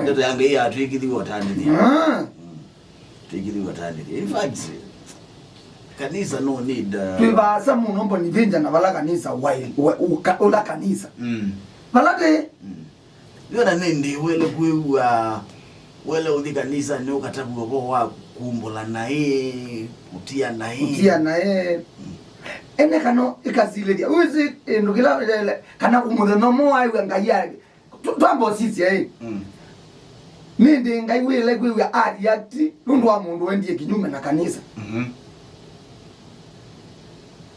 Ndio yange ya twikithiwa tani. Twikithiwa tani. In fact, kanisa no need twibasa muno mboni vinja na bala kanisa ula kanisa balade yona nindi wele kuwa wele udi kanisa ni ukatabu bo wa kumbula naye kutia naye ene kano ikazile dia uzi ndukila kana umudeno mo ayi ngaya twambo sisi nindi ngai wele kuwa adi ati ndwa mundu wendie kinyume na kanisa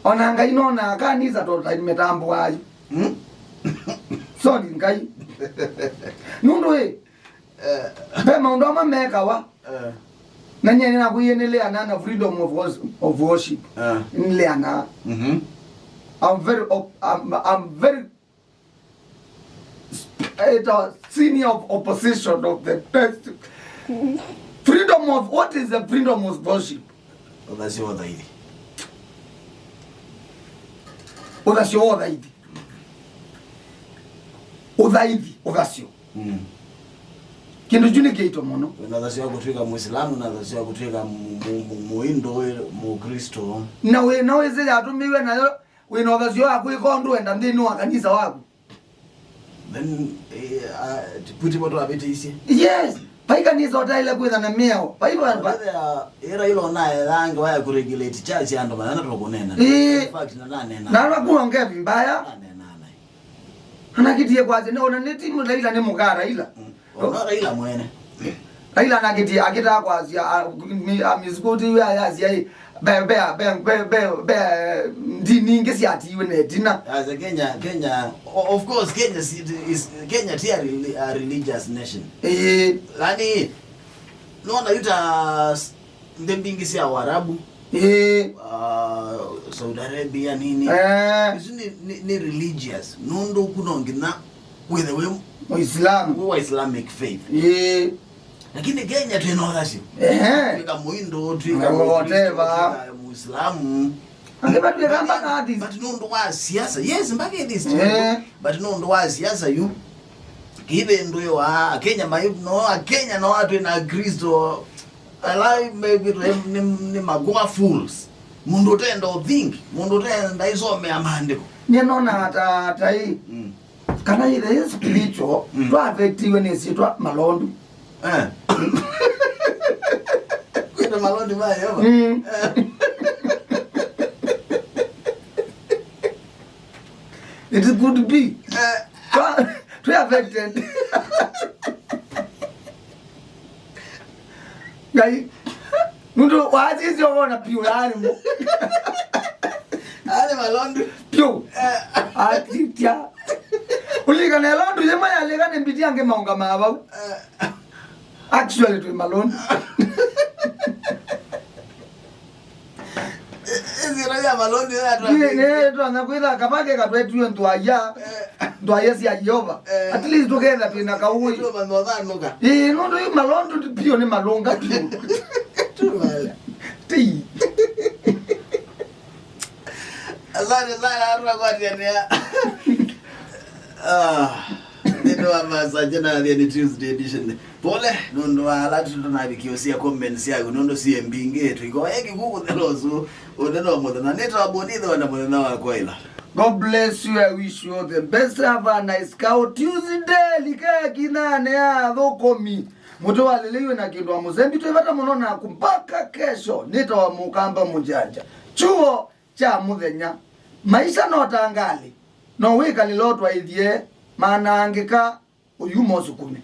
ona ngai nona kanisa tota imetambo ayo sorry ngai nundu bema ndo mameka wa nanye na kuyenelea na freedom of worship nleana I'm very senior of opposition of the best freedom of what is the freedom of worship that's your idea. Udasio odhaidi. Udhaidi, udasio. Kindu juni keito mono. Unadasio kutwika Muislamu na udasio kutwika Muindo mu Kristo. Na we naweze atumiwe na we no udasio akuikondo enda ndini wa kanisa wako. Then puti moto abete isi. Yes. Paika nizo otaile kwitha na meo. Paika era ilo nae rangi waya kuregulate church ando maana tulokunena. In fact na nena. Na kuongea vibaya. Anakitie kwaje ne ona neti mu Raila ne mugara ila. Ona Raila mwene. Raila anakitie akita kwazi amizikuti ya azia be dini ngesi atiwe ne dina. As a Kenya of course Kenya is a religious nation. Lani naona yuta ndembingi si Waarabu. Saudi Arabia nini. Ni religious. Nondo kunongina with the Islamic faith. Lakini Kenya tunaorashi. Tuka Muindo, tuka whatever. Muislamu. Angebatu kamba ngadi. But nondo wa siasa. Yes, mbaki this. But nondo wa siasa you. Kibe ndo wa Kenya no Kenya na watu na Kristo. Alai maybe ni magoma fools. Mundu tendo think. Mundu tendo isome amandiko. Nyenona ata hii. Kana ile spiritual to affectiwe ni sitwa malondu. Kwenda malondu baya yeova. It is good to be to affected. Gai mundu wazi sio wana piulani mo. Ale malondu Piu. Atitia. Ulika na londu yema ya lega ne mbiti ange maunga maba. Actually to malondu. Ezira malondu ya tu. Ne tu anakuita kapake katwetu ndo aya si yeova. At least together pina kauwe. Tu manodha noka. Nondo yu malondu pio ni malonga tu. Tu mala. Ti. Azana arwa kwa tena. Ndio amazajana ni Tuesday edition. Pole nondo alatu tunabikiosia comments yako nondo si mbinge tu iko yeki kuku thelozo odeno modana neta abonidho wana modana wa kwaila. God bless you. I wish you all the best. Have a nice cow Tuesday. Likaya kinane ya dhokomi. Muto walelewe na kindwa muzembi tuivata monona kumpaka kesho. Nita wa mukamba mujanja. Chuo cha muthenya. Maisha no tangali. No wika lilotwa idhie. Maana angeka uyumo sukune.